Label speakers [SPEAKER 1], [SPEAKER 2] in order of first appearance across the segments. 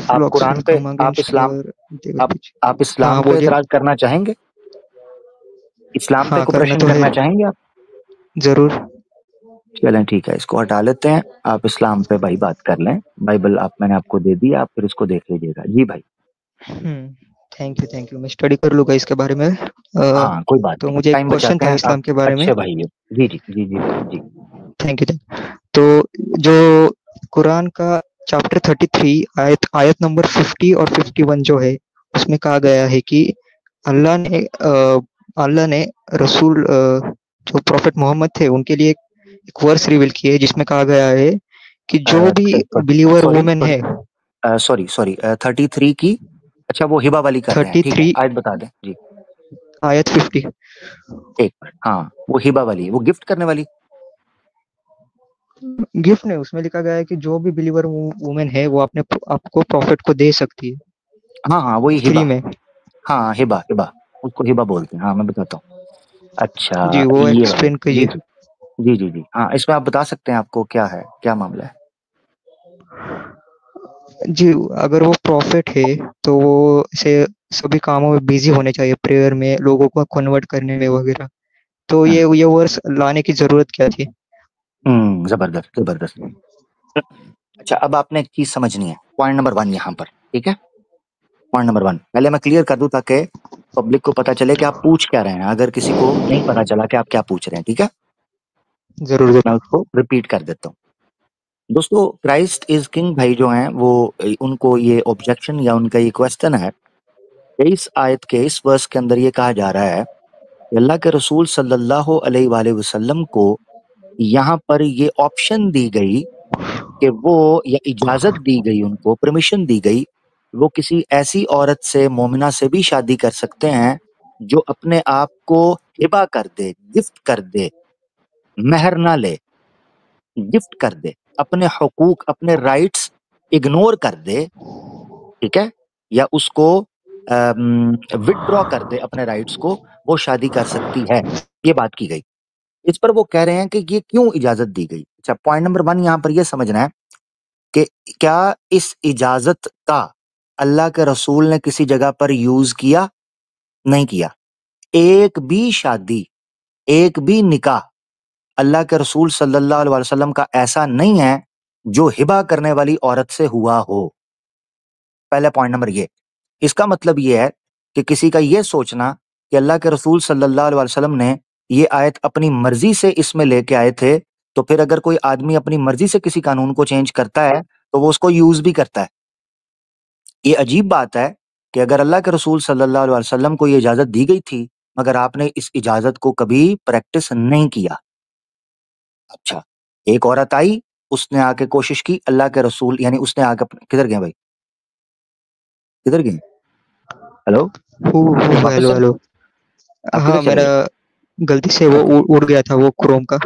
[SPEAKER 1] आप
[SPEAKER 2] Flocks
[SPEAKER 1] Quran
[SPEAKER 2] will
[SPEAKER 1] पे,
[SPEAKER 2] come against your they will be.
[SPEAKER 1] आप
[SPEAKER 2] हाँ
[SPEAKER 1] इस्लाम पे
[SPEAKER 2] बोलिए।
[SPEAKER 1] एतराज करना चाहेंगे? इस्लाम पे
[SPEAKER 2] हाँ
[SPEAKER 1] कोई
[SPEAKER 2] करना
[SPEAKER 1] प्रश्न
[SPEAKER 2] तो है,
[SPEAKER 1] करना चाहेंगे आप?
[SPEAKER 2] जरूर।
[SPEAKER 1] चलें ठीक है, इसको हटा लेते हैं। आप इस्लाम पे भाई बात कर लें। बाइबल मैंने आपको दे दी, आप फिर इसको देख लीजिएगा। जी भाई।
[SPEAKER 2] थैंक यू, मैं स्टडी कर लूँगा इसके बारे में।
[SPEAKER 1] हाँ कोई बात
[SPEAKER 2] तो
[SPEAKER 1] नहीं,
[SPEAKER 2] मुझे एक
[SPEAKER 1] टाइम
[SPEAKER 2] क्वेश्चन
[SPEAKER 1] बचाते
[SPEAKER 2] था
[SPEAKER 1] हैं आप।
[SPEAKER 2] इस्लाम के बारे में।
[SPEAKER 1] अच्छे भाई हो। जी जी जी जी भाई जी।
[SPEAKER 2] Thank you. तो जो कुरान का चैप्टर 33 आयत नंबर 50 और 51 जो है, उसमें कहा गया है कि अल्लाह ने रसूल जो प्रॉफिट मोहम्मद थे उनके लिए एक वर्स रिवील किए, जिसमें कहा गया है कि जो भी बिलीवर
[SPEAKER 1] सॉरी
[SPEAKER 2] वुमेन
[SPEAKER 1] सॉरी
[SPEAKER 2] है।
[SPEAKER 1] सॉरी सॉरी 33 की। अच्छा वो हिबा वाली कर रहे हैं, ठीक है
[SPEAKER 2] 33
[SPEAKER 1] आयत बता दें जी।
[SPEAKER 2] आयत 50।
[SPEAKER 1] एक मिनट, हाँ वो हिबा वाली, वो गिफ्ट करने वाली।
[SPEAKER 2] गिफ्ट नहीं, उसमें लिखा गया है कि जो भी बिलीवर वुमेन है वो अपने आपको प्रॉफिट को दे सकती है
[SPEAKER 1] हाँ हाँ वही
[SPEAKER 2] फ्री
[SPEAKER 1] हिबा।
[SPEAKER 2] में।
[SPEAKER 1] हाँ हिबा हिबा, उसको हिबा बोलते हैं। हाँ मैं बताता हूँ।
[SPEAKER 2] जी,
[SPEAKER 1] अच्छा
[SPEAKER 2] वो
[SPEAKER 1] ये वाली,
[SPEAKER 2] एक्सप्लेन
[SPEAKER 1] जी
[SPEAKER 2] कीजिए।
[SPEAKER 1] जी जी जी जी। हाँ इसमें आप बता सकते हैं आपको क्या है, क्या मामला है?
[SPEAKER 2] जी, अगर वो प्रॉफिट है तो वो ऐसे सभी कामों में बिजी होने चाहिए, प्रेयर में, लोगों को कन्वर्ट करने में वगैरह। तो
[SPEAKER 1] हम्म
[SPEAKER 2] ये वर्स लाने की जरूरत क्या थी?
[SPEAKER 1] जबरदस्त जबरदस्त। अच्छा अब आपने एक चीज समझनी है, पॉइंट नंबर 1 यहाँ पर, ठीक है। पॉइंट नंबर 1 पहले मैं क्लियर कर दूं ताकि पब्लिक को पता चले कि आप पूछ क्या रहे हैं, अगर किसी को नहीं पता चला कि आप क्या पूछ रहे हैं, ठीक है।
[SPEAKER 2] जरूर
[SPEAKER 1] मैं
[SPEAKER 2] जरूर।
[SPEAKER 1] उसको रिपीट कर देता हूँ। दोस्तों क्राइस्ट इज किंग भाई जो हैं वो, उनको ये ऑब्जेक्शन या उनका ये क्वेश्चन है। इस आयत के इस वर्स के अंदर ये कहा जा रहा है कि अल्लाह के रसूल सल्लल्लाहु अलैहि वसल्लम को यहाँ पर ये ऑप्शन दी गई कि वो, या इजाजत दी गई, उनको परमिशन दी गई, वो किसी ऐसी औरत से, मोमिना से भी शादी कर सकते हैं जो अपने आप को हिबा कर दे, गिफ्ट कर दे, मेहर ना ले, गिफ्ट कर दे, अपने हुकूक, अपने राइट्स इग्नोर कर दे, ठीक है, या उसको विदड्रॉ कर दे अपने राइट्स को, वो शादी कर सकती है। ये बात की गई। इस पर वो कह रहे हैं कि ये क्यों इजाजत दी गई। अच्छा पॉइंट नंबर 1 यहाँ पर ये समझना है कि क्या इस इजाजत का अल्लाह के रसूल ने किसी जगह पर यूज किया? नहीं किया। एक भी शादी, एक भी निकाह अल्लाह के रसूल सल्लल्लाहु अलैहि वसल्लम का ऐसा नहीं है जो हिबा करने वाली औरत से हुआ हो। पहले पॉइंट नंबर ये। इसका मतलब ये है कि किसी का ये सोचना कि अल्लाह के रसूल सल्लल्लाहु अलैहि वसल्लम ने ये आयत अपनी मर्जी से इसमें लेके आए थे, तो फिर अगर कोई आदमी अपनी मर्जी से किसी कानून को चेंज करता है तो वो उसको यूज भी करता है। ये अजीब बात है कि अगर अल्लाह के रसूल सल्लल्लाहु अलैहि वसल्लम को ये इजाजत दी गई थी, मगर आपने इस इजाजत को कभी प्रैक्टिस नहीं किया। अच्छा एक औरत आई, उसने आके कोशिश की, अल्लाह के रसूल यानी उसने आके किधर गए भाई, किधर गए? हेलो, वापस
[SPEAKER 2] हेलो
[SPEAKER 1] चले?
[SPEAKER 2] हेलो।
[SPEAKER 1] आप किधर
[SPEAKER 2] हाँ,
[SPEAKER 1] चले
[SPEAKER 2] मेरा
[SPEAKER 1] गए?
[SPEAKER 2] गलती से वो
[SPEAKER 1] अच्छा
[SPEAKER 2] उड़ गया था, वो क्रोम का।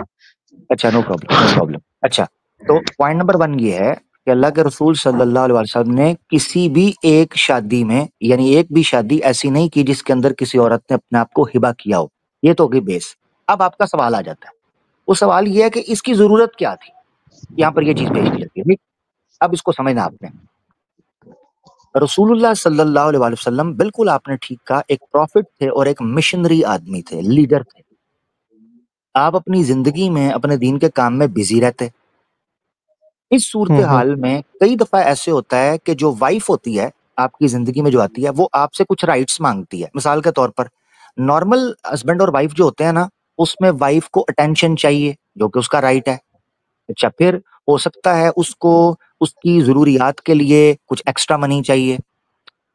[SPEAKER 1] अच्छा नो प्रॉब्लम नो प्रॉब्लम। अच्छा तो पॉइंट नंबर 1 ये है कि अल्लाह के रसूल सल्लल्लाहु अलैहि वसल्लम ने किसी भी एक शादी में, यानी एक भी शादी ऐसी नहीं की जिसके अंदर किसी औरत ने अपने आप को हिबा किया हो। ये तो होगी बेस। अब आपका सवाल आ जाता है, वो सवाल ये है कि इसकी जरूरत क्या थी। यहाँ पर ये चीज पेश की जाती है भाई। अब इसको समझना आपने। रसूलुल्लाह सल्लल्लाहु अलैहि वसल्लम, बिल्कुल आपने ठीक कहा, एक प्रॉफिट थे और एक मिशनरी आदमी थे, लीडर थे। आप अपनी जिंदगी में अपने दीन के काम में बिजी रहते। इस सूरत
[SPEAKER 2] हम्म।
[SPEAKER 1] हाल में कई दफा ऐसे होता है कि जो वाइफ होती है आपकी जिंदगी में जो आती है, वो आपसे कुछ राइट्स मांगती है। मिसाल के तौर पर नॉर्मल हस्बैंड और वाइफ जो होते हैं ना, उसमें वाइफ को अटेंशन चाहिए जो कि उसका राइट है। अच्छा फिर हो सकता है उसको उसकी जरूरियात के लिए कुछ एक्स्ट्रा मनी चाहिए।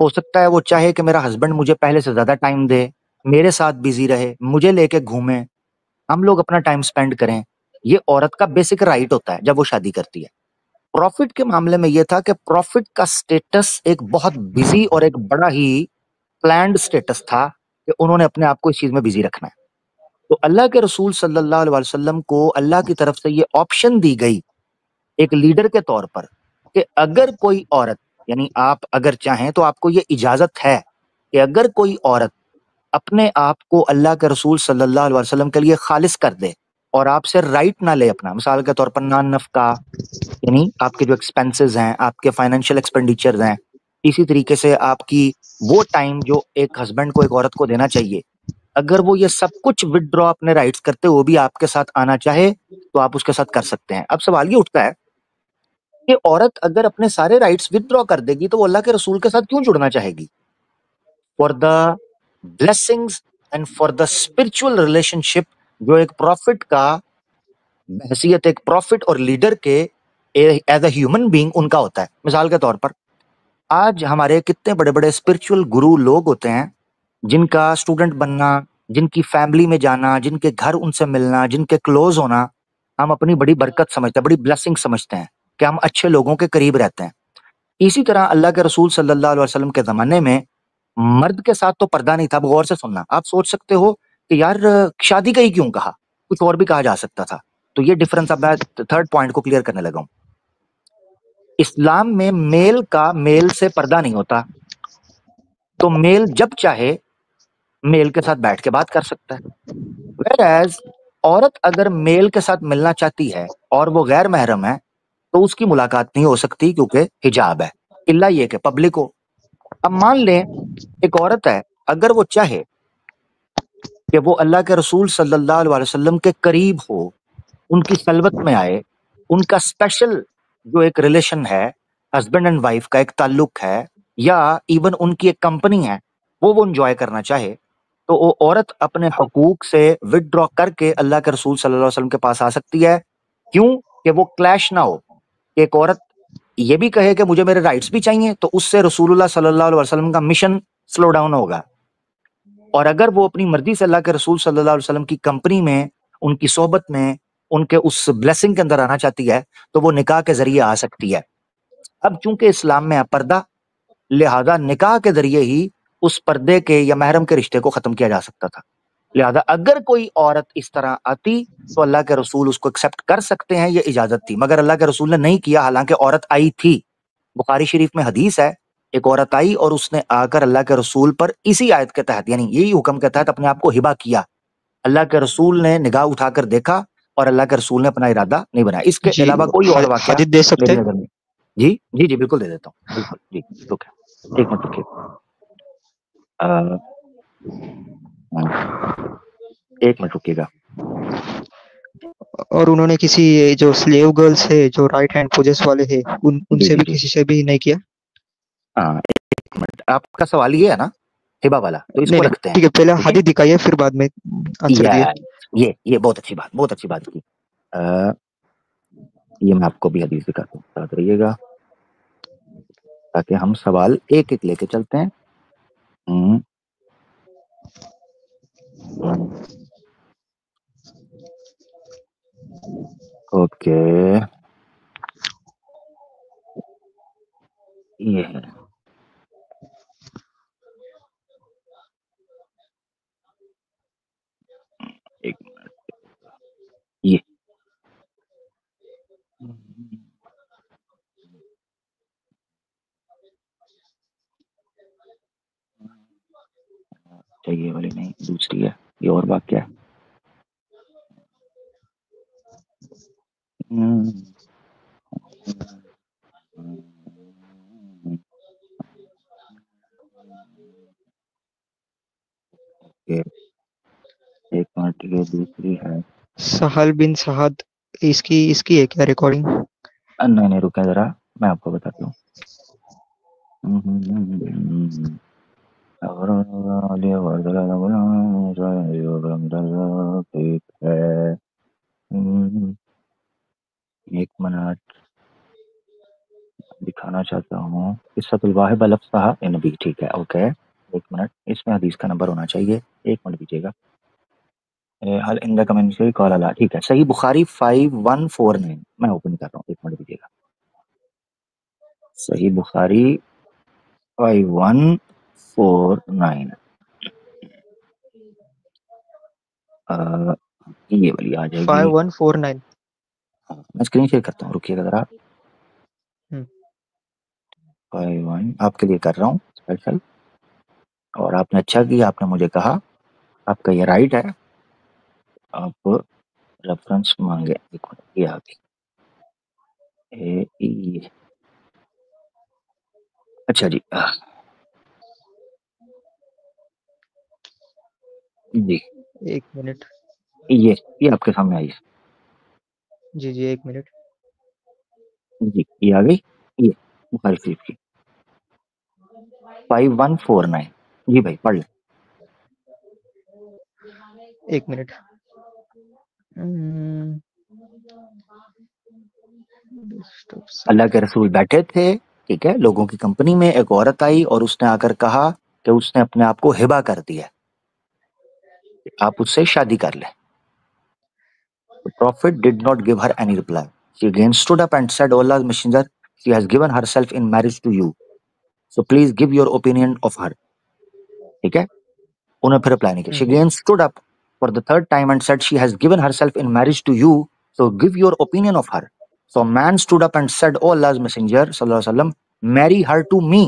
[SPEAKER 1] हो सकता है वो चाहे कि मेरा हस्बैंड मुझे पहले से ज्यादा टाइम दे, मेरे साथ बिजी रहे, मुझे लेके घूमे, हम लोग अपना टाइम स्पेंड करें। ये औरत का बेसिक राइट होता है जब वो शादी करती है। प्रॉफिट के मामले में यह था कि प्रॉफिट का स्टेटस एक बहुत बिजी और एक बड़ा ही प्लान्ड स्टेटस था कि उन्होंने अपने आप को इस चीज में बिजी रखना है। तो अल्लाह के रसूल सल्लल्लाहु अलैहि वसल्लम को अल्लाह की तरफ से ये ऑप्शन दी गई एक लीडर के तौर पर कि अगर कोई औरत, यानी आप अगर चाहें तो आपको ये इजाजत है कि अगर कोई औरत अपने आप को अल्लाह के रसूल सल्लल्लाहु अलैहि वसल्लम के लिए खालिस कर दे और आपसे राइट ना ले अपना, मिसाल के तौर पर नान नफका, यानी आपके जो एक्सपेंसेस हैं, आपके फाइनेंशियल एक्सपेंडिचर्स हैं, इसी तरीके से आपकी वो टाइम जो एक हस्बैंड को एक औरत को देना चाहिए, अगर वो ये सब कुछ विथड्रॉ अपने राइट्स करते हुए भी आपके साथ आना चाहे तो आप उसके साथ कर सकते हैं। अब सवाल ये उठता है कि औरत अगर अपने सारे राइट्स विथड्रॉ कर देगी तो वो अल्लाह के रसूल के साथ क्यों जुड़ना चाहेगी? For the blessings and for the spiritual relationship जो एक प्रॉफिट का हैसियत एक प्रॉफिट और लीडर के एज अ ह्यूमन बीइंग उनका होता है। मिसाल के तौर पर आज हमारे कितने बड़े-बड़े स्पिरिचुअल गुरु लोग होते हैं, जिनका स्टूडेंट बनना, जिनकी फैमिली में जाना, जिनके घर उनसे मिलना, जिनके क्लोज़ होना, हम अपनी बड़ी बरकत समझते हैं, बड़ी ब्लेसिंग समझते हैं कि हम अच्छे लोगों के करीब रहते हैं। इसी तरह अल्लाह के रसूल सल्लल्लाहु अलैहि वसल्लम के ज़माने में मर्द के साथ तो पर्दा नहीं था। अब गौर से सुनना, आप सोच सकते हो कि यार शादी का ही क्यों कहा? कुछ और भी कहा जा सकता था। तो ये डिफरेंस अब मैं थर्ड पॉइंट को क्लियर करने लगा हूँ। इस्लाम में मेल का मेल से पर्दा नहीं होता, तो मेल जब चाहे मेल के साथ बैठ के बात कर सकता है। व्हेयरएज़ औरत अगर मेल के साथ मिलना चाहती है और वो गैर महरम है, तो उसकी मुलाकात नहीं हो सकती क्योंकि हिजाब है, इल्ला ये कि पब्लिक हो। अब मान लें एक औरत है, अगर वो चाहे कि वो अल्लाह के रसूल सल्लल्लाहु अलैहि वसल्लम के करीब हो, उनकी खलवत में आए, उनका स्पेशल जो एक रिलेशन है, हस्बैंड एंड वाइफ का एक ताल्लुक है या इवन उनकी एक कंपनी है, वो एन्जॉय करना चाहे, तो वो औरत अपने हकूक से विथड्रॉ करके अल्लाह के रसूल सल्लल्लाहु अलैहि वसल्लम के पास आ सकती है। क्यों? कि वो क्लैश ना हो। एक औरत ये भी कहे कि मुझे मेरे राइट्स भी चाहिए, तो उससे रसूलुल्लाह सल्लल्लाहु अलैहि वसल्लम का मिशन स्लो डाउन होगा। और अगर वो अपनी मर्ज़ी से अल्लाह के रसूल सल्लल्लाहु अलैहि वसल्लम की कंपनी में, उनकी सोहबत में, उनके उस ब्लेसिंग के अंदर आना चाहती है, तो वो निकाह के ज़रिए आ सकती है। अब चूँकि इस्लाम में है पर्दा, लिहाज़ा निकाह के ज़रिए ही उस पर्दे के या महरम के रिश्ते को ख़त्म किया जा सकता था। लिहाज़ा अगर कोई औरत इस तरह आती, तो अल्लाह के रसूल उसको एक्सेप्ट कर सकते हैं, ये इजाज़त थी। मगर अल्लाह के रसूल ने नहीं किया, हालाँकि औरत आई थी। बुखारी शरीफ में हदीस है, एक औरत आई और उसने आकर अल्लाह के रसूल पर इसी आयत के तहत यानी यही हुक्म के तहत अपने आप को हिबा किया। अल्लाह के रसूल ने निगाह उठाकर देखा और अल्लाह के रसूल ने अपना इरादा नहीं बनाया। इसके
[SPEAKER 2] जी,
[SPEAKER 1] अलावा कोई और वाक़या
[SPEAKER 2] हादिस दे सकते
[SPEAKER 1] मेरी
[SPEAKER 2] हैं?
[SPEAKER 1] नज़र में जी, जी, जी, बिल्कुल दे देता हूँ। बिल्कुल, जी, रुकिए, 1 मिनट रुकिए। अ, हाँ, 1 मिनट रुकिएगा।
[SPEAKER 2] और उन्होंने किसी ये जो स्लेव गर्ल्स है, जो राइट हैंड पुजेस वाले हैं,
[SPEAKER 1] जी,
[SPEAKER 2] उनसे
[SPEAKER 1] जी,
[SPEAKER 2] भी
[SPEAKER 1] जी।
[SPEAKER 2] किसी से भी नहीं किया?
[SPEAKER 1] हाँ, 1 मिनट। आपका सवाल ये है ना, हिबा वाला, तो
[SPEAKER 2] नहीं,
[SPEAKER 1] इसको
[SPEAKER 2] नहीं,
[SPEAKER 1] रखते हैं,
[SPEAKER 2] ठीक है, पहले
[SPEAKER 1] ठीक है?
[SPEAKER 2] हादिस दिखाइए, फिर बाद में आंसर दिए।
[SPEAKER 1] या ये बहुत अच्छी बात की। अ, ये मैं आपको भी हदीस दिखाता हूँ, साथ रहिएगा, ताकि हम सवाल एक-एक लेके चलते हैं। हुँ, हुँ, ओके, ये है, एक ये। अच्छा ये वाली नहीं, दूसरी है, ये और वाक़या है। हुँ, ओके, 1 मिनट ये दूसरी है।
[SPEAKER 2] सहल बिन सहाद, इसकी इसकी है क्या रिकॉर्डिंग?
[SPEAKER 1] नहीं, रुकें ज़रा, मैं आपको बताता हूँ। ठीक है। 1 मिनट दिखाना चाहता हूँ। क़िस्सतुल वाहिब अल अफ़साह नबी ठीक है, ओके। 1 मिनट, इसमें हदीस का नंबर होना चाहिए। 1 मिनट दीजिएगा। हल इंदक मिन शै क़ाल ला ठीक है, सही बुखारी 5149 मैं ओपन कर रहा हूँ, 1 मिनट दीजिएगा। सही बुखारी 5149 ये वाली आ जाएगी।
[SPEAKER 2] 5149।
[SPEAKER 1] हाँ, मैं स्क्रीन शेयर करता हूँ, रुकिएगा ज़रा।
[SPEAKER 2] हुँ।
[SPEAKER 1] 51 आपके लिए कर रहा हूँ स्पेशल और आपने अच्छा किया, आपने मुझे कहा, आपका ये राइट है। आप रेफ़रेंस माँगे, 1 मिनट ये आ गई। ए ई अच्छा जी। जी,
[SPEAKER 2] 1 मिनट।
[SPEAKER 1] ये आपके सामने आई है।
[SPEAKER 2] जी, जी, 1 मिनट।
[SPEAKER 1] जी, ये आ गई। ये बुखारी शरीफ की 5149। जी भाई पढ़ लें।
[SPEAKER 2] 1 मिनट। उम, बेस्ट ऑफ
[SPEAKER 1] अल्लाह के
[SPEAKER 2] साइड।
[SPEAKER 1] रसूल बैठे थे, ठीक है, लोगों की कंपनी में एक औरत आई और उसने आकर कहा कि उसने अपने आप को हिबा कर दिया, आप उससे शादी कर लें। The prophet did not give her any reply. She again stood up and said, "O Allah's messenger, she has given herself in marriage to you. So please give your opinion of her." ठीक है, उन्हें फिर reply नहीं किया। She
[SPEAKER 2] hmm,
[SPEAKER 1] again stood up for the third time and said, "She has given herself in marriage to you. So give your opinion of her." So a man stood up and said, "O Allah's messenger, sallallahu alaihi wasallam, marry her to me."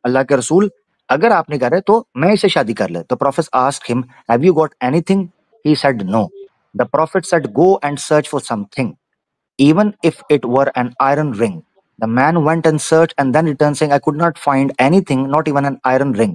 [SPEAKER 1] अल्लाह के रसूल, अगर आप नहीं कर रहे तो मैं इसे शादी कर ले। The prophet asked him, "Have you got anything?" He said, "No." The prophet said, "Go and search for something, even if it were an iron ring." The man went and searched and then returned saying, "I could not find anything, not even an iron ring."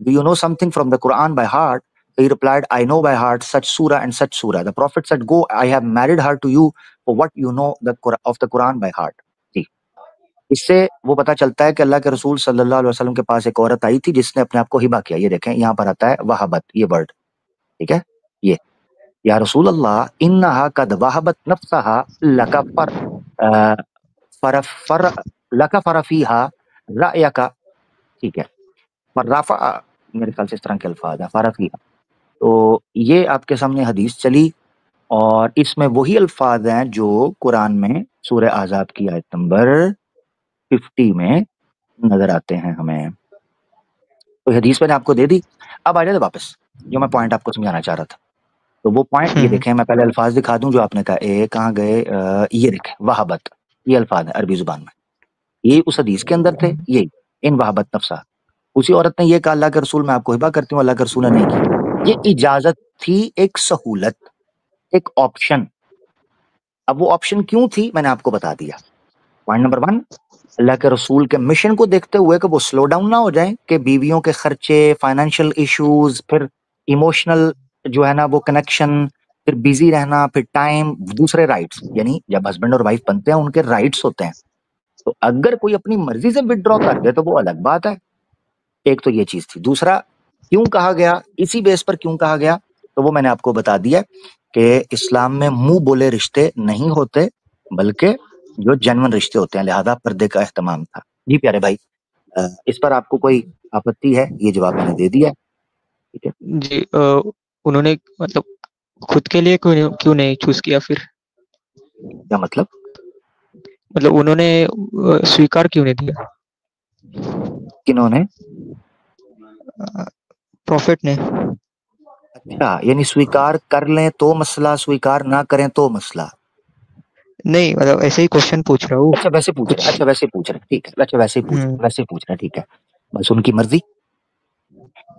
[SPEAKER 1] "Do you know something from the Quran by heart?" He replied, "I know by heart such surah and such surah." The Prophet said, "Go, I have married her to you for what you know of the Quran by heart." जी, इससे वो पता चलता है कि अल्लाह के रसूल सल्लल्लाहु अलैहि वसल्लम के पास एक औरत आई थी जिसने अपने आप को हिबा किया। ये देखें यहाँ पर आता है वहाबत, ये वर्ड, ठीक है। ये, या रसूल अल्लाह, इन्नहा कद वहबत नफ्सहा लका फर अ, फर फर लका फरफीहा रायका, ठीक है। फर्राफा, मेरे ख्याल से इस तरह के अल्फाज है, फरफीहा। तो ये आपके सामने हदीस चली और इसमें वही अल्फाज हैं जो कुरान में सूरह आज़ाब की आयत नंबर 50 में नजर आते हैं हमें। तो हदीस मैंने आपको दे दी। अब आ जाए वापस, जो मैं पॉइंट आपको समझाना चाह रहा था। तो वो पॉइंट ये
[SPEAKER 2] हुँ,
[SPEAKER 1] देखें, मैं पहले अल्फाज दिखा दूं जो आपने कहा। कहाँ गए? ये देखें वहाबत, ये अल्फाज है अरबी जुबान में, ये उस हदीस के अंदर थे। ये इन वहाबत नफ्सा, उसी औरत ने ये कहा, अल्लाह के रसूल मैं आपको हिबा करती हूँ, अल्लाह के रसूल ने नहीं किया। ये इजाजत थी, एक सहूलत, एक ऑप्शन। अब वो ऑप्शन क्यों थी मैंने आपको बता दिया। पॉइंट नंबर 1, अल्लाह के रसूल के मिशन को देखते हुए कि वो स्लो डाउन ना हो जाए, कि बीवियों के खर्चे, फाइनेंशियल इश्यूज, फिर इमोशनल जो है ना वो कनेक्शन, फिर बिजी रहना, फिर टाइम, दूसरे राइट्स, यानी जब हस्बैंड और वाइफ बनते हैं उनके राइट्स होते हैं। तो अगर कोई अपनी मर्जी से विड्रॉ कर दे तो वो अलग बात है। एक तो ये चीज थी। दूसरा, क्यों कहा गया, इसी बेस पर क्यों कहा गया, तो वो मैंने आपको बता दिया कि इस्लाम में मुंह बोले रिश्ते नहीं होते, बल्कि जो जेन्युइन रिश्ते होते हैं, लिहाजा पर्दे का एहतमाम था। जी प्यारे भाई, इस पर आपको कोई आपत्ति है? ये जवाब मैंने दे दिया, ठीक है।
[SPEAKER 2] जी, उन्होंने मतलब खुद के लिए क्यों नहीं चूज़ किया फिर?
[SPEAKER 1] क्या मतलब?
[SPEAKER 2] मतलब उन्होंने स्वीकार क्यों नहीं दिया?
[SPEAKER 1] किन्होंने?
[SPEAKER 2] प्रॉफ़िट ने।
[SPEAKER 1] अच्छा, यानी स्वीकार कर लें तो मसला, स्वीकार ना करें तो मसला।
[SPEAKER 2] नहीं, मतलब ऐसे ही क्वेश्चन पूछ रहा हूँ।
[SPEAKER 1] अच्छा वैसे पूछ रहे,
[SPEAKER 2] कुछ
[SPEAKER 1] अच्छा वैसे पूछ रहे, ठीक है, अच्छा वैसे ही पूछ
[SPEAKER 2] हुँ,
[SPEAKER 1] रहे, वैसे ही पूछ रहे, ठीक है। बस उनकी मर्जी,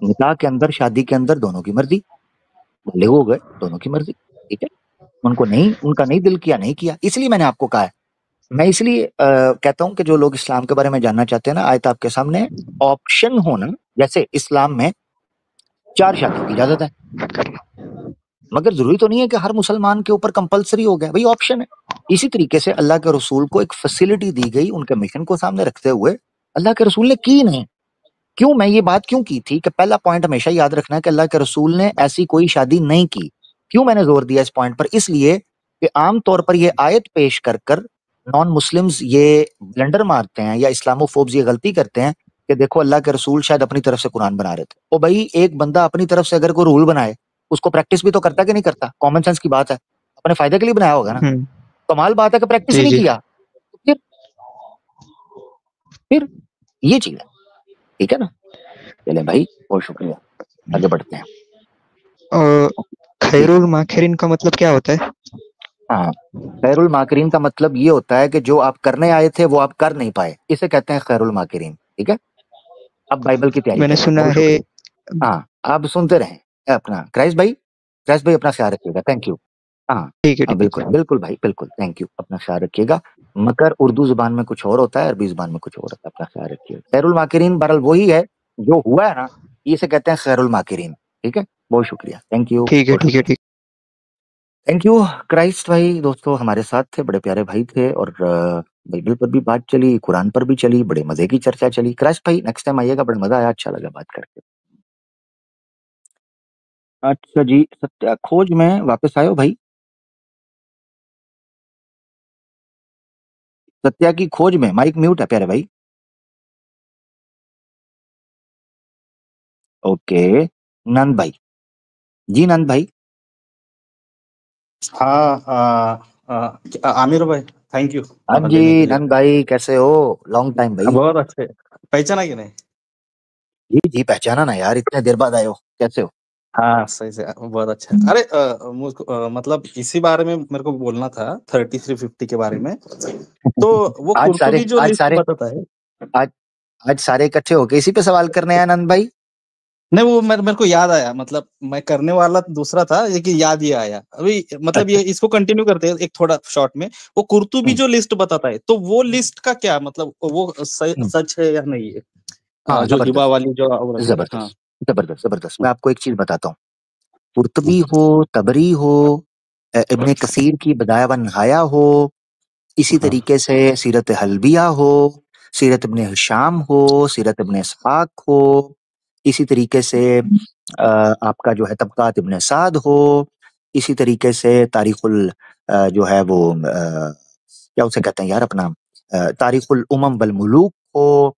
[SPEAKER 1] निकाह के अंदर, शादी के अंदर दोनों की मर्जी, बालिग हो गए दोनों की मर्जी, ठीक है। उनको नहीं, उनका नहीं दिल किया, नहीं किया, इसलिए मैंने आपको कहा है। मैं इसलिए कहता हूं कि जो लोग इस्लाम के बारे में जानना चाहते हैं ना, आयत आपके सामने है। ऑप्शन होना, जैसे इस्लाम में 4 शादियों की इजाजत है, मगर जरूरी तो नहीं है कि हर मुसलमान के ऊपर कंपलसरी हो गया, भाई ऑप्शन है। इसी तरीके से अल्लाह के रसूल को एक फैसिलिटी दी गई उनके मिशन को सामने रखते हुए, अल्लाह के रसूल ने की नहीं। क्यों मैं ये बात क्यों की थी कि पहला पॉइंट हमेशा याद रखना है कि अल्लाह के रसूल ने ऐसी कोई शादी नहीं की। क्यों मैंने जोर दिया इस पॉइंट पर? इसलिए कि आम तौर पर ये आयत पेश कर कर नॉन मुस्लिम्स ये ब्लंडर मारते हैं, या इस्लामोफोब्स ये गलती करते हैं कि देखो अल्लाह के रसूल शायद अपनी तरफ से कुरान बना रहे थे। ओ भाई, एक बंदा अपनी तरफ से अगर कोई रूल बनाए, उसको प्रैक्टिस भी तो करता कि नहीं करता? कॉमन सेंस की बात है, अपने फायदे के लिए बनाया होगा ना।
[SPEAKER 2] हुँ,
[SPEAKER 1] कमाल बात है कि प्रैक्टिस ही
[SPEAKER 2] जी,
[SPEAKER 1] नहीं
[SPEAKER 2] जी।
[SPEAKER 1] किया। तो फिर ये चीज है, ठीक है ना। चले भाई, बहुत शुक्रिया, आगे बढ़ते हैं।
[SPEAKER 2] अ,
[SPEAKER 1] जी,
[SPEAKER 2] खैरुल माकिरीन का मतलब क्या होता है?
[SPEAKER 1] हाँ, खैरुल माकिरीन का मतलब ये होता है कि जो आप करने आए थे वो आप कर नहीं पाए, इसे कहते हैं खैरुल माकिरीन, ठीक है। अब बाइबल की तैयारी
[SPEAKER 2] मैंने
[SPEAKER 1] करें,
[SPEAKER 2] सुना
[SPEAKER 1] बहुत
[SPEAKER 2] है।
[SPEAKER 1] शुक्रिया। हाँ, आप सुनते रहें। अपना क्राइस्ट भाई अपना ख्याल रखिएगा, थैंक यू। हाँ,
[SPEAKER 2] ठीक है,
[SPEAKER 1] हाँ
[SPEAKER 2] ठीक
[SPEAKER 1] बिल्कुल
[SPEAKER 2] है।
[SPEAKER 1] बिल्कुल भाई, बिल्कुल, थैंक यू, अपना ख्याल रखिएगा। मकर उर्दू जुबान में कुछ और होता है, अरबी जुबान में कुछ और होता है, अपना ख्याल रखिए। खैरुल माकिरीन बहरहाल वही है जो हुआ है ना, इसे कहते हैं खैरुल माकिरीन। ठीक है, बहुत शुक्रिया, थैंक यू,
[SPEAKER 2] ठीक है,
[SPEAKER 1] बहुत
[SPEAKER 2] ठीक है,
[SPEAKER 1] शुक्रिया,
[SPEAKER 2] ठीक।
[SPEAKER 1] Thank you. क्राइस्ट भाई दोस्तों हमारे साथ थे, बड़े प्यारे भाई थे, और बाइबल पर भी बात चली, कुरान पर भी चली, बड़े मजे की चर्चा चली। क्राइस्ट भाई नेक्स्ट टाइम आइएगा, बड़ा मजा आया, अच्छा लगा बात करके। अच्छा जी, सत्या खोज में वापस आयो भाई, सत्या की खोज में माइक म्यूट है प्यारे भाई। ओके, नंद भाई, जी नंद भाई।
[SPEAKER 3] हाँ आमिर भाई, थैंक यू
[SPEAKER 1] हाँ
[SPEAKER 3] लेने के
[SPEAKER 1] जी
[SPEAKER 3] लिए।
[SPEAKER 1] नंद भाई, कैसे हो, लॉन्ग टाइम भाई।
[SPEAKER 3] बहुत अच्छे, पहचाना कि नहीं?
[SPEAKER 1] जी जी पहचाना ना यार, इतने देर बाद आए हो, कैसे हो।
[SPEAKER 3] हाँ सही से, बहुत अच्छा। अरे मुझको मतलब इसी बारे में मेरे को बोलना था, 3350 के बारे में। तो वो
[SPEAKER 1] आज सारे
[SPEAKER 3] कुर्तुबी जो
[SPEAKER 1] आज
[SPEAKER 3] लिस्ट
[SPEAKER 1] सारे
[SPEAKER 3] बताता है।
[SPEAKER 1] आज आज सारे इकट्ठे होके इसी पे सवाल करने आए नंद भाई।
[SPEAKER 3] नहीं, वो मेरे को याद आया, मतलब मैं करने वाला दूसरा था, लेकिन याद ये आया अभी। मतलब ये इसको कंटिन्यू करते हैं एक थोड़ा शॉर्ट में। वो कुर्तुबी
[SPEAKER 1] हम्म,
[SPEAKER 3] जो लिस्ट बताता है, तो वो लिस्ट का क्या मतलब, वो
[SPEAKER 1] हम्म,
[SPEAKER 3] सच है या नहीं है?
[SPEAKER 1] हाँ
[SPEAKER 3] जो हिबा
[SPEAKER 1] जबरदस्त,
[SPEAKER 3] वाली जो औरत है, हाँ।
[SPEAKER 1] जबरदस्त, जबरदस्त, जबरदस्त। मैं आपको एक चीज बताता हूँ, कुर्तबी हो, तबरी हो, इब्ने कसीर की बदाया व नहाया हो, इसी
[SPEAKER 3] हाँ
[SPEAKER 1] तरीके से सीरत हल्बिया हो, सीरत इब्ने हिशाम हो, सीरत इब्ने इसहाक हो, इसी तरीके से आपका जो है तबकात इब्ने साद हो, इसी तरीके से तारीखुल जो है वो क्या उसे कहते हैं यार अपना, तारीखुल उमम वल मुलूक हो।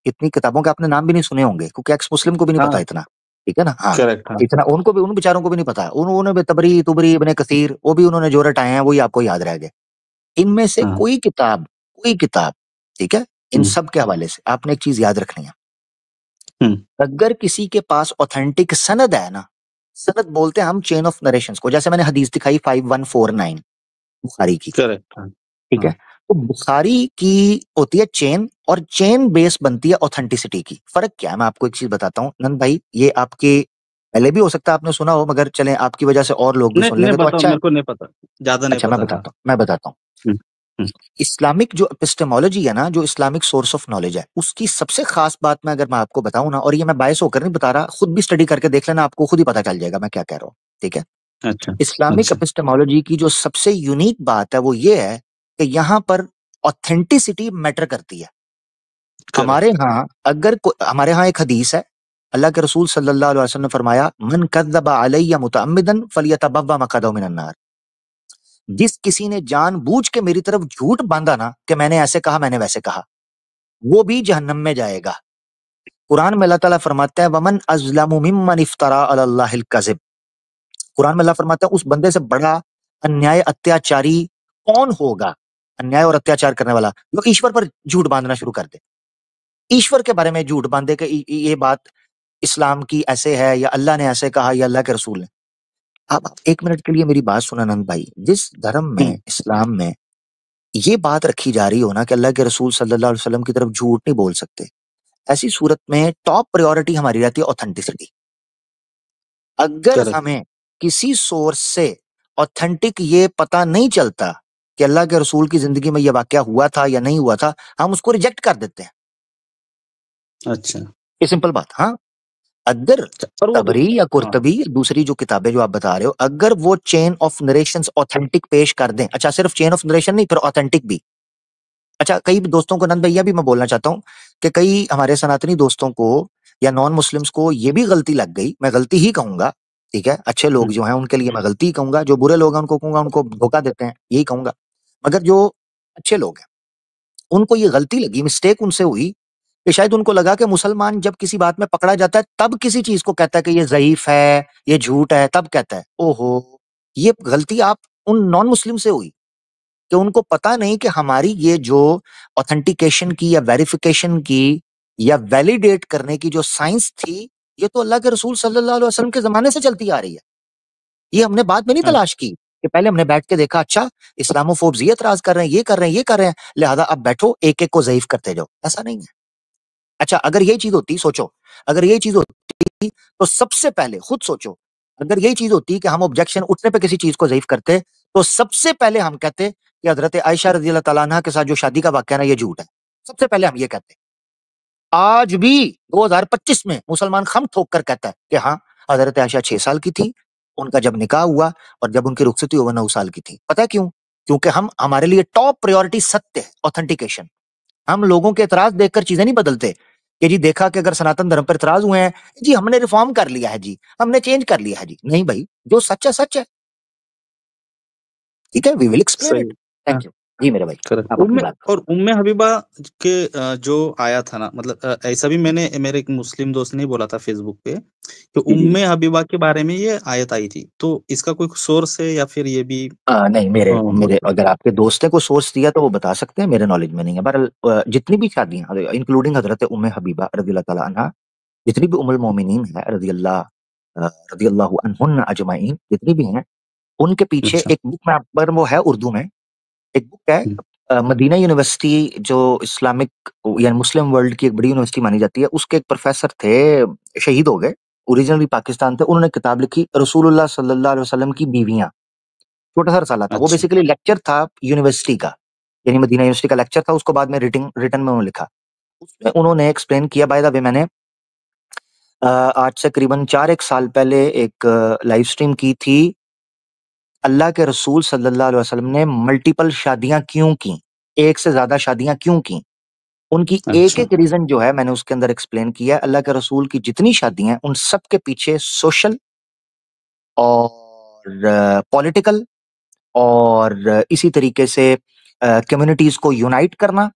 [SPEAKER 1] इतनी किताबों के आपने नाम भी नहीं सुने होंगे, क्योंकि एक्स मुस्लिम को भी नहीं पता
[SPEAKER 3] हाँ,
[SPEAKER 1] इतना। ठीक है ना, हाँ।
[SPEAKER 3] करेक्ट, हाँ
[SPEAKER 1] इतना उनको भी, उन बेचारों को भी नहीं पता, उन्होंने भी तबरी तुबरी इब्ने कसीर वो भी उन्होंने जो रटाए हैं वही आपको याद रह गए। इनमें से
[SPEAKER 3] हाँ।
[SPEAKER 1] कोई किताब, ठीक है, इन
[SPEAKER 3] हम्म,
[SPEAKER 1] सब के हवाले से आपने एक चीज याद रखनी है।
[SPEAKER 3] हम्म,
[SPEAKER 1] अगर किसी के पास ऑथेंटिक सनद है ना, सनद बोलते हैं हम चेन ऑफ नरेशंस को, जैसे मैंने हदीस दिखाई 5149 बुखारी की,
[SPEAKER 3] करेक्ट, हाँ
[SPEAKER 1] ठीक है।
[SPEAKER 3] हाँ।
[SPEAKER 1] तो बुखारी की होती है चेन, और चेन बेस बनती है ऑथेंटिसिटी की। फर्क क्या है, मैं आपको एक चीज बताता हूँ नंद भाई, ये आपके पहले भी हो सकता है आपने सुना हो, मगर चलें आपकी वजह से और लोग भी
[SPEAKER 3] नहीं
[SPEAKER 1] सुन
[SPEAKER 3] नहीं,
[SPEAKER 1] लेंगे तो
[SPEAKER 3] बताओ,
[SPEAKER 1] अच्छा है।
[SPEAKER 3] मेरे को नहीं पता, ज्यादा नहीं
[SPEAKER 1] अच्छा मैं
[SPEAKER 3] पता, हाँ।
[SPEAKER 1] बताता हूँ, मैं बताता हूँ।
[SPEAKER 3] हम्म, हम्म,
[SPEAKER 1] इस्लामिक जो एपिस्टेमोलॉजी है ना, जो इस्लामिक सोर्स ऑफ नॉलेज है, उसकी सबसे खास बात में अगर मैं आपको बताऊं ना, और ये मैं बायस होकर नहीं बता रहा, खुद भी स्टडी करके देख लेना, आपको खुद ही पता चल जाएगा मैं क्या कह रहा हूँ। ठीक है,
[SPEAKER 3] अच्छा,
[SPEAKER 1] इस्लामिक
[SPEAKER 3] अच्छा,
[SPEAKER 1] एपिस्टेमोलॉजी की जो सबसे यूनिक बात है वो ये है कि यहाँ पर ऑथेंटिसिटी मैटर करती है। हमारे
[SPEAKER 3] करेक्ट,
[SPEAKER 1] यहाँ हमारे यहाँ एक हदीस है, अल्लाह के रसूल सल्लल्लाहु अलैहि वसल्लम ने फरमाया, मन कज़्ज़बा अलैया मुतअम्मिदन फलियतबव्वा मक़अदहु मिनन नार। जिस किसी ने जानबूझ के मेरी तरफ झूठ बांधा ना कि मैंने ऐसे कहा, मैंने वैसे कहा, वो भी जहन्नम में जाएगा। कुरान में अल्लाह ताला फरमाता है, वमन अज़लमु मिम्मन इफ्तरा अलल्लाहिल कज़िब। कुरान में अल्लाह फरमाता है, उस बंदे से बड़ा अन्याय अत्याचारी कौन होगा, अन्याय और अत्याचार करने वाला जो ईश्वर पर झूठ बांधना शुरू कर दे, ईश्वर के बारे में झूठ बांधे कि ये बात इस्लाम की ऐसे है, या अल्लाह ने ऐसे कहा, या अल्लाह के रसूल ने। अब आप एक मिनट के लिए मेरी बात सुना नंद भाई, जिस धर्म में, इस्लाम में ये बात रखी जा रही हो ना कि अल्लाह के रसूल सल्लल्लाहु अलैहि वसल्लम की तरफ झूठ नहीं बोल सकते, ऐसी सूरत में टॉप प्रायोरिटी हमारी रहती है ऑथेंटिसिटी। अगर
[SPEAKER 3] करेक्ट,
[SPEAKER 1] हमें किसी सोर्स से ऑथेंटिक ये पता नहीं चलता कि अल्लाह के रसूल की जिंदगी में ये वाकया हुआ था या नहीं हुआ था, हम उसको रिजेक्ट कर देते हैं।
[SPEAKER 3] अच्छा।
[SPEAKER 1] ये सिंपल बात, हाँ। अगर
[SPEAKER 3] और वो
[SPEAKER 1] तबरी या
[SPEAKER 3] हाँ,
[SPEAKER 1] कुर्तबी दूसरी जो किताबें जो आप बता रहे हो, अगर वो चेन ऑफ नरेशंस ऑथेंटिक पेश कर दें, अच्छा सिर्फ चेन ऑफ नरेशन नहीं, फिर ऑथेंटिक भी। अच्छा, कई दोस्तों को, नंद भैया भी मैं बोलना चाहता हूँ कि कई हमारे सनातनी दोस्तों को या नॉन मुस्लिम्स को ये भी गलती लग गई, मैं गलती ही कहूंगा, ठीक है, अच्छे लोग जो हैं उनके लिए मैं गलती ही कहूंगा, जो बुरे लोग हैं उनको कहूंगा उनको धोखा देते हैं, यही कहूंगा। मगर जो अच्छे लोग हैं उनको ये गलती लगी, मिस्टेक उनसे हुई कि शायद उनको लगा कि मुसलमान जब किसी बात में पकड़ा जाता है तब किसी चीज को कहता है कि ये ज़ईफ है, ये झूठ है, तब कहता है। ओहो! ये गलती आप उन नॉन मुस्लिम से हुई कि उनको पता नहीं कि हमारी ये जो ऑथेंटिकेशन की या वेरिफिकेशन की या वैलिडेट करने की जो साइंस थी, ये तो अल्लाह के रसूल सल्लल्लाहु अलैहि वसल्लम के ज़माने से चलती आ रही है। ये हमने बाद में नहीं
[SPEAKER 3] अच्छा,
[SPEAKER 1] तलाश की, कि पहले हमने बैठ के देखा, अच्छा इस्लामोफोब्स ये एतराज़ कर रहे हैं, ये कर रहे हैं, ये कर रहे हैं, लिहाज़ा अब बैठो एक-एक को ज़ईफ करते जाओ, ऐसा नहीं है। अच्छा, अगर यही चीज़ होती, सोचो, अगर यही चीज़ होती तो सबसे पहले खुद सोचो, अगर यही चीज़ होती कि हम ऑब्जेक्शन उठने पे किसी चीज़ को ज़ईफ करते, तो सबसे पहले हम कहते कि हजरत आयशा रजी अल्लाह तआला अन्हा के साथ जो शादी का वाक़या है ना, ये झूठ है। सबसे पहले हम ये कहते हैं। आज भी 2025 में मुसलमान खम ठोक कर कहता है कि हाँ, हजरत आयशा 6 साल की थी, उनका जब निकाह हुआ और जब उनकी रुखसती हुई वो 9 साल की थी। पता है क्यों? क्योंकि हमारे लिए टॉप प्रायोरिटी सत्य है, ऑथेंटिकेशन। हम लोगों के एतराज़ देखकर चीज़ें नहीं बदलते कि जी देखा कि अगर सनातन धर्म पर एतराज़ हुए हैं, जी हमने रिफ़ॉर्म कर लिया है जी, हमने चेंज कर लिया है जी। नहीं भई, जो सच है सच है। ठीक है? वी विल एक्सप्लेन
[SPEAKER 3] सही।
[SPEAKER 1] इट। Thank you. जी मेरे भाई,
[SPEAKER 3] करेक्ट।
[SPEAKER 1] आप अपनी
[SPEAKER 3] उम्मे
[SPEAKER 1] बात
[SPEAKER 3] और उम्मे हबीबा के जो आया था ना, मतलब ऐसा भी मैंने मेरे एक मुस्लिम दोस्त ने बोला था फेसबुक पे कि
[SPEAKER 1] जी, जी, जी।
[SPEAKER 3] उम्मे हबीबा के बारे में ये आयत आई थी। तो इसका कोई सोर्स है या फिर ये भी
[SPEAKER 1] नहीं मेरे मेरे
[SPEAKER 3] मतलब
[SPEAKER 1] अगर आपके दोस्त ने कोई सोर्स दिया तो वो बता सकते हैं, मेरे नॉलेज में नहीं है। बहरहाल जितनी भी शादियाँ इंक्लूडिंग हज़रत उम्मे हबीबा रज़ी अल्लाह तआला अन्हा, जितनी भी उम्मुल मोमिनीन है रज़ी अल्लाहु अन्हुन्ना अजमाइन, जितनी भी हैं, उनके पीछे
[SPEAKER 3] अच्छा।
[SPEAKER 1] एक बुक में आप पर वो है उर्दू में, एक बुक है
[SPEAKER 3] हुँ।
[SPEAKER 1] मदीना यूनिवर्सिटी जो इस्लामिक या मुस्लिम वर्ल्ड की एक बड़ी यूनिवर्सिटी मानी जाती है, उसके एक प्रोफ़ेसर थे, शहीद हो गए, ओरिजिनली पाकिस्तान थे, उन्होंने किताब लिखी रसूलुल्लाह सल्लल्लाहु अलैहि वसल्लम की बीवियाँ। छोटा-सा रसाला था, वो
[SPEAKER 3] अच्छा।
[SPEAKER 1] बेसिकली लेक्चर था यूनिवर्सिटी का, यानी मदीना यूनिवर्सिटी का लेक्चर था, उसको बाद में रिटन में उन्होंने लिखा। उसमें उन्होंने एक्सप्लेन किया, बाय द वे मैंने आज से करीबन 4 एक साल पहले एक लाइव स्ट्रीम की थी, अल्लाह के रसूल सल्लल्लाहु अलैहि वसल्लम ने मल्टीपल शादियाँ क्यों की? एक से ज़्यादा शादियाँ क्यों की? उनकी
[SPEAKER 3] अच्छा।
[SPEAKER 1] एक-एक रीज़न जो है मैंने उसके अंदर एक्सप्लेन किया है, अल्लाह के रसूल की जितनी शादियाँ हैं, उन सब के पीछे सोशल और पॉलिटिकल और इसी तरीके से कम्युनिटीज़ को यूनाइट करना,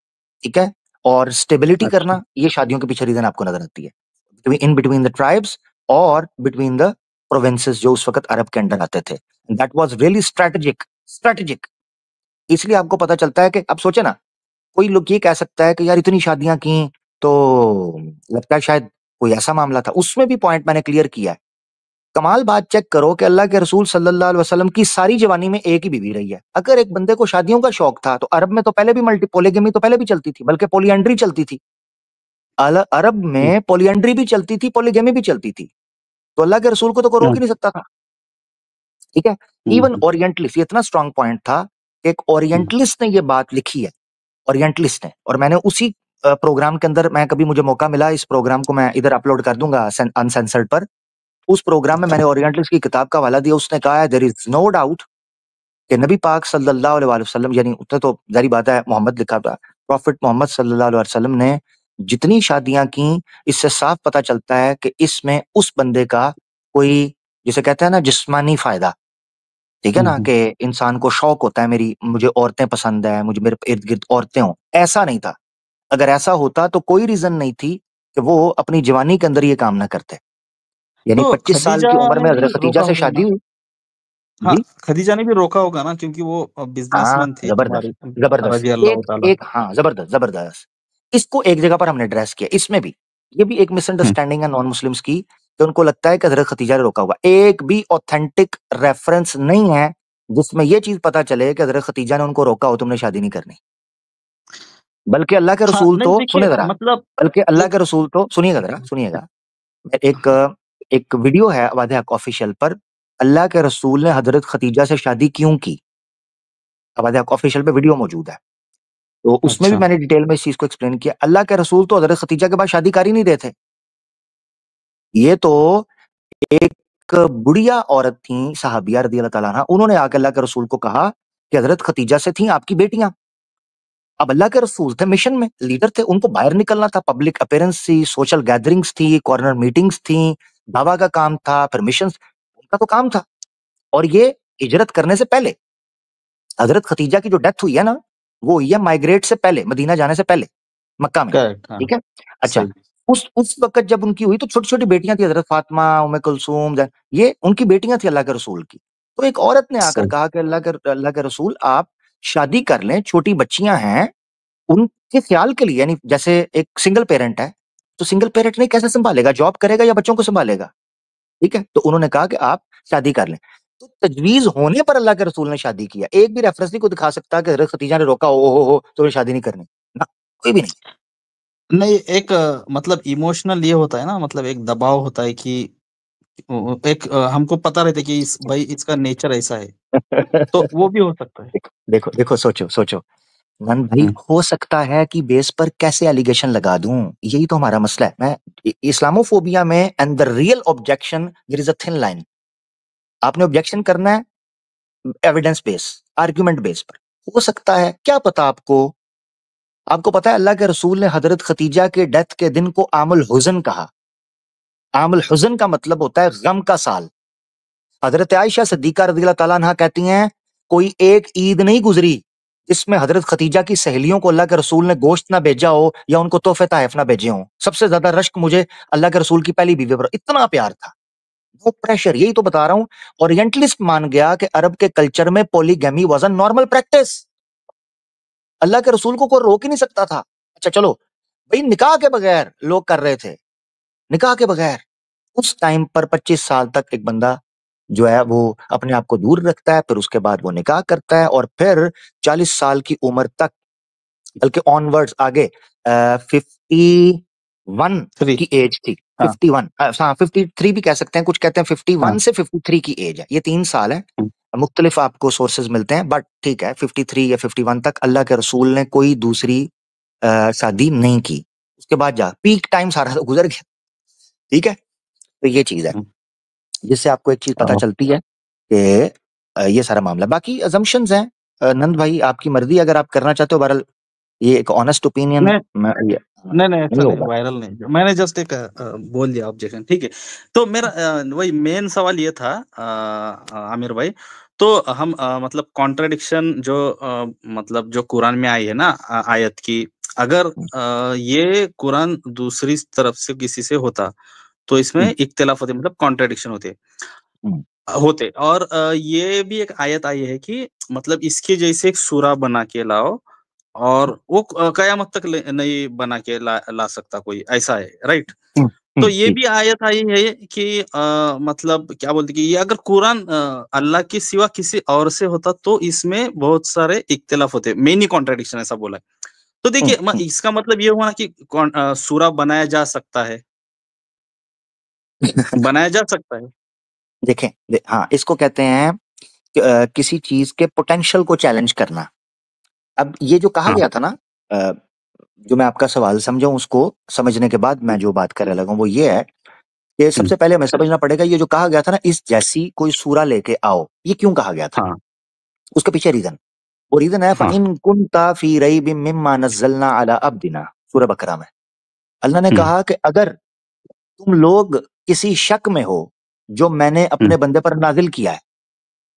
[SPEAKER 1] ठीक है? और स्टेबिलिटी
[SPEAKER 3] अच्छा।
[SPEAKER 1] करना, ये शादियों के पीछे रीज़न आपको नज़र आती है। इन बिटवीन द ट्राइब्स और बिटवीन द प्रोविंसेस जो उस वक़्त अरब के अंडर आते थे। That was really strategic strategic. इसलिए आपको पता चलता है कि अब सोचिए ना, कोई लोग ये कह सकता है कि यार इतनी शादियाँ की, तो लगता है शायद कोई ऐसा मामला था। उसमें भी पॉइंट मैंने क्लियर किया है। कमाल बात चेक करो कि अल्लाह के रसूल सल्लल्लाहु अलैहि वसल्लम की सारी जवानी में एक ही बीवी रही है। अगर एक बंदे को शादियों का शौक था, तो अरब में तो पहले भी पॉलीगैमी तो पहले भी चलती थी, बल्कि पॉलियंड्री चलती थी। अरब
[SPEAKER 3] हुँ।
[SPEAKER 1] में पॉलियंड्री भी चलती थी, पॉलीगैमी भी चलती थी। तो अल्लाह के रसूल को तो कोई रोक
[SPEAKER 3] हाँ।
[SPEAKER 1] ही नहीं सकता था, ठीक है?
[SPEAKER 3] हुँ,
[SPEAKER 1] इवन
[SPEAKER 3] हुँ,
[SPEAKER 1] ओरिएंटलिस्ट, ये इतना स्ट्रॉन्ग पॉइंट था कि एक
[SPEAKER 3] हुँ।
[SPEAKER 1] ओरिएंटलिस्ट ने ये बात लिखी है, ओरिएंटलिस्ट ने, और मैंने उसी प्रोग्राम के अंदर, मैं कभी मुझे मौका मिला इस प्रोग्राम को मैं इधर अपलोड कर दूँगा अनसेंसर्ड पर। उस प्रोग्राम में मैंने ओरिएंटलिस्ट की किताब का हवाला दिया, उसने कहा है देयर इज़ नो डाउट कि नबी पाक सल्लल्लाहु अलैहि वसल्लम, यानी उसने तो ज़ाहिर बात है मोहम्मद लिखा था, प्रॉफिट मोहम्मद सल्लल्लाहु अलैहि वसल्लम ने जितनी शादियाँ की, इससे साफ पता चलता है कि इसमें उस बंदे का कोई, जिसे कहते हैं ना जिस्मानी फ़ायदा, ठीक है
[SPEAKER 3] हुँ,
[SPEAKER 1] ना?
[SPEAKER 3] हुँ।
[SPEAKER 1] कि इंसान को शौक होता है, मुझे औरतें पसंद है, मुझे मेरे इर्द-गिर्द औरतें हों, ऐसा नहीं था। अगर ऐसा होता तो कोई रीज़न नहीं थी कि वो अपनी जवानी के अंदर ये काम ना करते। यानी
[SPEAKER 3] तो
[SPEAKER 1] 25 साल
[SPEAKER 3] खदीजा
[SPEAKER 1] की उम्र
[SPEAKER 3] ने
[SPEAKER 1] में
[SPEAKER 3] भी
[SPEAKER 1] हज़रत खदीजा
[SPEAKER 3] रोका
[SPEAKER 1] से
[SPEAKER 3] होगा
[SPEAKER 1] शादी
[SPEAKER 3] ना?
[SPEAKER 1] हुई।
[SPEAKER 3] हाँ,
[SPEAKER 1] जी।
[SPEAKER 3] खदीजा ने भी रोका होगा ना, क्योंकि वो
[SPEAKER 1] हाँ,
[SPEAKER 3] बिज़नेसमैन थी
[SPEAKER 1] ज़बरदस्त,
[SPEAKER 3] हमारी
[SPEAKER 1] ज़बरदस्त।
[SPEAKER 3] रज़ी अल्लाह
[SPEAKER 1] एक
[SPEAKER 3] ताला।
[SPEAKER 1] एक हाँ, ज़बरदस्त, ज़बरदस्त। इसको एक जगह पर हमने एड्रेस किया, इसमें भी। ये भी एक
[SPEAKER 3] हुँ।
[SPEAKER 1] मिसअंडरस्टैंडिंग है नॉन मुस्लिम्स की, कि उनको लगता है कि हज़रत खदीजा ने रोका होगा। एक भी ऑथेंटिक रेफरेंस नहीं है, जिसमें ये चीज़ पता चले कि हज़रत खदीजा ने उनको रोका हो तुमने शादी नहीं करनी। बल्कि अल्लाह के
[SPEAKER 3] हाँ,
[SPEAKER 1] रसूल तो
[SPEAKER 3] नहीं देखिए
[SPEAKER 1] सुनिए ज़रा,
[SPEAKER 3] मतलब
[SPEAKER 1] बल्कि अल्लाह
[SPEAKER 3] एक
[SPEAKER 1] के रसूल तो सुनिएगा ज़रा, सुनिएगा। एक
[SPEAKER 3] हाँ,
[SPEAKER 1] एक वीडियो है अवाद हक ऑफिशियल पर, अल्लाह के रसूल ने हज़रत खदीजा से शादी क्यों की? अवाद हक ऑफिशियल पे वीडियो मौजूद है। तो उसमें भी
[SPEAKER 3] अच्छा,
[SPEAKER 1] मैंने डिटेल में इस चीज़ को एक्सप्लेन किया। अल्लाह के रसूल तो हज़रत खदीजा के बाद शादी कर ही नहीं रहे थे। ये तो एक बुढ़िया औरत थी, सहाबिया रज़ी अल्लाह तआला अन्हा, उन्होंने आके अल्लाह के रसूल को कहा कि हज़रत खदीजा से थी आपकी बेटियाँ। अब अल्लाह के रसूल थे मिशन में, लीडर थे, उनको बाहर निकलना था, पब्लिक अपीयरेंस थी, सोशल गैदरिंग्स थी, कॉर्नर मीटिंग्स थी, दावा का काम था, फिर मिशन्स, उनका तो काम था। और ये हिजरत करने से पहले, हज़रत खदीजा की जो डेथ हुई है ना, वो हुई है माइग्रेट से पहले, मदीना जाने से पहले, मक्का में,
[SPEAKER 3] करेक्ट, हाँ,
[SPEAKER 1] ठीक है? अच्छा,
[SPEAKER 3] सही,
[SPEAKER 1] उस वक़्त जब उनकी हुई तो छोटी-छोटी बेटियाँ थी, हज़रत फ़ातिमा, उम्मे कुलसूम, ये उनकी बेटियाँ थी अल्लाह के रसूल की। तो एक औरत ने आकर
[SPEAKER 3] सही।
[SPEAKER 1] कहा कि अल्लाह के रसूल आप शादी कर लें, छोटी बच्चियाँ हैं, उनके ख़्याल के लिए, यानी जैसे एक सिंगल पेरेंट है, तो सिंगल पेरेंट नहीं कैसे सँभालेगा? जॉब करेगा या बच्चों को सँभालेगा? ठीक है? तो उन्होंने कहा कि आप शादी कर लें। तो तजवीज़ होने पर अल्लाह के रसूल ने शादी किया। एक भी रेफरेंस नहीं कोई दिखा सकता कि हज़रत खदीजा ने रोका, "ओ हो! तुम्हें शादी नहीं करनी।" ना, कोई भी नहीं।
[SPEAKER 3] नहीं, एक मतलब इमोशनल ये होता है ना, मतलब एक दबाव होता है कि एक हमको पता रहता है कि भाई इसका नेचर ऐसा है, तो वो भी हो सकता है।
[SPEAKER 1] देखो देखो, सोचो नंद भाई, हो सकता है कि बेस पर कैसे एलिगेशन लगा दूं, यही तो हमारा मसला है। मैं इस्लामोफोबिया में and the real objection, there is a thin line. आपने ऑब्जेक्शन करना है एविडेंस बेस, आर्ग्यूमेंट बेस पर। हो सकता है, क्या पता आपको। आपको पता है अल्लाह के रसूल ने हजरत खतीजा के डेथ के दिन को आमुल हुज़न कहा। आमुल हुज़न का मतलब होता है गम का साल। हजरत आयशा सिद्दीका रज़ियल्लाहु ताला अन्हा कहती हैं, कोई एक ईद नहीं गुजरी जिसमें हजरत खतीजा की सहेलियों को अल्लाह के रसूल ने गोश्त ना भेजा हो या उनको तोहफे तहफ ना भेजे हों। सबसे ज्यादा रश्क मुझे अल्लाह के रसूल की पहली बीवी पर, इतना प्यार था। नो प्रेशर, यही तो बता रहा हूं। ओरिएंटलिस्ट मान गया कि अरब के कल्चर में polygamy was a normal practice. Allah के रसूल को कोई रोक ही नहीं सकता था। अच्छा चलो भाई, निकाह के बगैर लोग कर रहे थे, निकाह के बगैर। उस टाइम पर 25 साल तक एक बंदा जो है वो अपने आप को दूर रखता है, फिर उसके बाद वो निकाह करता है, और फिर 40 साल की उम्र तक, बल्कि ऑनवर्ड्स आगे 51
[SPEAKER 3] थ्री।
[SPEAKER 1] की एज थी।
[SPEAKER 3] हाँ।
[SPEAKER 1] 51, हाँ 53 भी कह सकते हैं, कुछ कहते हैं 51
[SPEAKER 3] हाँ।
[SPEAKER 1] से 53 की एज है, ये 3 साल है। मुख्तलिफ आपको सोर्सेज मिलते हैं, बट ठीक है 53 या 51 तक अल्लाह के रसूल ने कोई दूसरी शादी नहीं की। उसके बाद जा पीक टाइम सारा तो गुजर गया। ठीक है, तो ये चीज है जिससे आपको एक चीज पता चलती है कि ये सारा मामला। बाकी अजम्पशंस हैं। नंद भाई आपकी मर्जी, अगर आप करना चाहते हो। बहरहाल ये एक ऑनेस्ट ओपिनियन
[SPEAKER 3] नहीं नहीं, ऐसा
[SPEAKER 1] नहीं
[SPEAKER 3] नहीं,
[SPEAKER 1] होगा।
[SPEAKER 3] वायरल नहीं, मैंने जस्ट एक बोल दिया ऑब्जेक्शन, ठीक है। तो मेरा वही मेन सवाल ये था, आमिर भाई। तो हम मतलब कॉन्ट्रडिक्शन जो मतलब जो कुरान में आई है ना, आयत की, अगर ये कुरान दूसरी तरफ से किसी से होता तो इसमें इख्तिलाफ होते, मतलब कॉन्ट्रडिक्शन होते। और ये भी एक आयत आई है कि मतलब इसके जैसे एक सूरा बना के लाओ, और वो कयामत तक नहीं बना के ला सकता कोई, ऐसा है, राइट। तो ये
[SPEAKER 1] जी।
[SPEAKER 3] भी आयत आई है कि मतलब क्या बोलते कि ये अगर कुरान अल्लाह के सिवा किसी और से होता तो इसमें बहुत सारे इख्तिलाफ होते, मेनी कॉन्ट्रडिक्शन, ऐसा बोला है। तो देखिए, इसका मतलब ये हुआ ना कि सूरा बनाया जा सकता है, बनाया जा सकता है।
[SPEAKER 1] देखें हाँ, इसको कहते हैं किसी चीज के पोटेंशियल को चैलेंज करना। अब ये जो कहा
[SPEAKER 3] हाँ।
[SPEAKER 1] गया था ना, अ, जो मैं आपका सवाल समझाऊं, उसको समझने के बाद मैं जो बात करने लगा हूं, वो ये है कि सबसे पहले हमें समझना पड़ेगा, ये जो कहा गया था ना, इस जैसी कोई सूरा लेके आओ, ये क्यों कहा गया था।
[SPEAKER 3] हाँ।
[SPEAKER 1] उसके पीछे रीजन, वो रीजन है
[SPEAKER 3] हाँ।
[SPEAKER 1] फ़इन कुन्ता फी रैबिम मिम्मा नज़्ज़लना अला अब्दिना, सूरह बकरा में। अल्लाह ने
[SPEAKER 3] हम्म।
[SPEAKER 1] कहा कि अगर तुम लोग किसी शक में हो जो मैंने
[SPEAKER 3] हम्म।
[SPEAKER 1] अपने बंदे पर नाजिल किया है,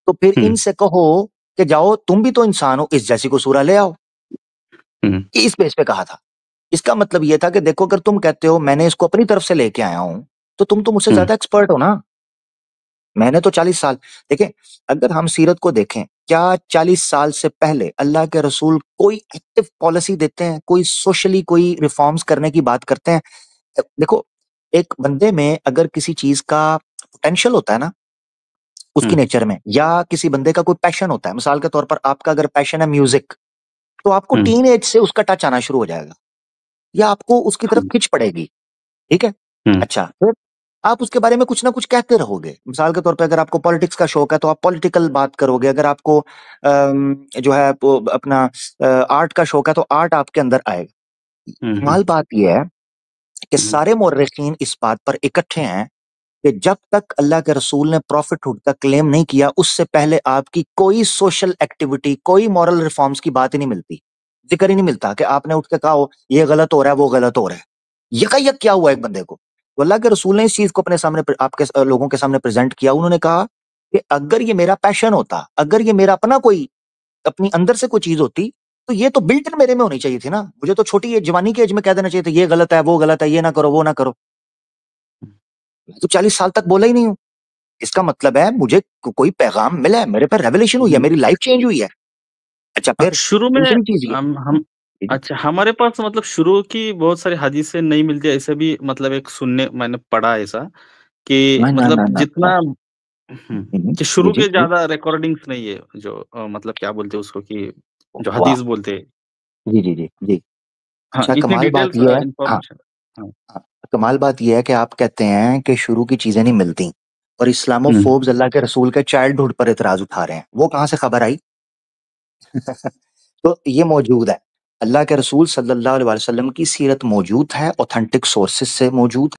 [SPEAKER 1] तो फिर
[SPEAKER 3] हम्म।
[SPEAKER 1] इनसे कहो कि जाओ तुम भी तो इंसान हो, इस जैसी को सूरा ले आओ।
[SPEAKER 3] हम्म।
[SPEAKER 1] ये इस बेस पे कहा था। इसका मतलब ये था कि देखो, अगर तुम कहते हो मैंने इसको अपनी तरफ से लेके आया हूं, तो तुम तो मुझसे
[SPEAKER 3] हम्म।
[SPEAKER 1] ज्यादा एक्सपर्ट हो ना। मैंने तो 40 साल, देखें, अगर हम सीरत को देखें, क्या 40 साल से पहले अल्लाह के रसूल कोई एक्टिव पॉलिसी देते हैं, कोई सोशली कोई रिफॉर्म्स करने की बात करते हैं। देखो, एक बंदे में अगर किसी चीज का पोटेंशियल होता है ना, उसकी
[SPEAKER 3] हम्म।
[SPEAKER 1] नेचर में, या किसी बंदे का कोई पैशन होता है, मिसाल के तौर पर आपका अगर पैशन है म्यूजिक, तो आपको
[SPEAKER 3] हम्म।
[SPEAKER 1] टीन एज से उसका टच आना शुरू हो जाएगा, या आपको उसकी तरफ
[SPEAKER 3] हम्म।
[SPEAKER 1] खिंच पड़ेगी। ठीक है।
[SPEAKER 3] हम्म।
[SPEAKER 1] अच्छा, फिर आप उसके बारे में कुछ ना कुछ कहते रहोगे। मिसाल के तौर पे अगर आपको पॉलिटिक्स का शौक है तो आप पॉलिटिकल बात करोगे। अगर आपको जो है वो अपना आर्ट का शौक है तो आर्ट आपके अंदर आएगा।
[SPEAKER 3] हम्म।
[SPEAKER 1] कमाल बात यह है कि
[SPEAKER 3] हम्म।
[SPEAKER 1] सारे मुर्रिखीन इस बात पर इकट्ठे हैं कि जब तक अल्लाह के रसूल ने प्रॉफिटहुड का क्लेम नहीं किया, उससे पहले आपकी कोई सोशल एक्टिविटी, कोई मॉरल रिफॉर्म्स की बात ही नहीं मिलती, जिक्र ही नहीं मिलता कि आपने उठ के कहा हो ये गलत हो रहा है, वो गलत हो रहा है। यकायक क्या हुआ एक बंदे को, तो अल्लाह के रसूल ने इस चीज को अपने सामने आपके लोगों के सामने प्रेजेंट किया। उन्होंने कहा कि अगर ये मेरा पैशन होता, अगर ये मेरा अपना कोई अपनी अंदर से कोई चीज होती, तो ये तो बिल्ट इन मेरे में होनी चाहिए थी ना। मुझे तो छोटी एज, जवानी की एज में कह देना चाहिए था ये गलत है, वो गलत है, ये ना करो, वो ना करो। मैं तो 40 साल तक बोला ही नहीं हूं। इसका मतलब है मुझे कोई पैगाम मिला है, मेरे पर रेवलेशन हुई है, मेरी लाइफ चेंज हुई है। अच्छा, फिर
[SPEAKER 3] शुरू में
[SPEAKER 1] दूसरी चीज ये,
[SPEAKER 3] हम
[SPEAKER 1] जी, जी।
[SPEAKER 3] अच्छा, हमारे पास मतलब शुरू की बहुत सारी हदीसें नहीं मिलती, ऐसे भी मतलब एक सुनने मैंने पढ़ा ऐसा कि
[SPEAKER 1] ना ना ना
[SPEAKER 3] मतलब
[SPEAKER 1] ना ना।
[SPEAKER 3] जितना कि
[SPEAKER 1] जी
[SPEAKER 3] शुरू
[SPEAKER 1] जी
[SPEAKER 3] के
[SPEAKER 1] जी।
[SPEAKER 3] ज्यादा रिकॉर्डिंग्स नहीं है, जो मतलब क्या बोलते हैं उसको कि जो
[SPEAKER 1] वाह।
[SPEAKER 3] हदीस बोलते हैं।
[SPEAKER 1] जी जी जी जी।
[SPEAKER 3] हाँ,
[SPEAKER 1] अच्छा,
[SPEAKER 3] इतनी
[SPEAKER 1] कमाल बात
[SPEAKER 3] डिटेल्स
[SPEAKER 1] ये है। हाँ,
[SPEAKER 3] इंफॉर्मेशन। हाँ।
[SPEAKER 1] हाँ, कमाल बात ये है कि आप कहते हैं कि शुरू की चीजें नहीं मिलती। और इस्लामोफोब्स अल्लाह के रसूल के चाइल्डहुड पर इतराज उठा रहे हैं। वो कहाँ से खबर आई? तो ये मौजूद है, अल्लाह के रसूल सल्लल्लाहु अलैहि वसल्लम की सीरत मौजूद है, ऑथेंटिक सोर्सेज से मौजूद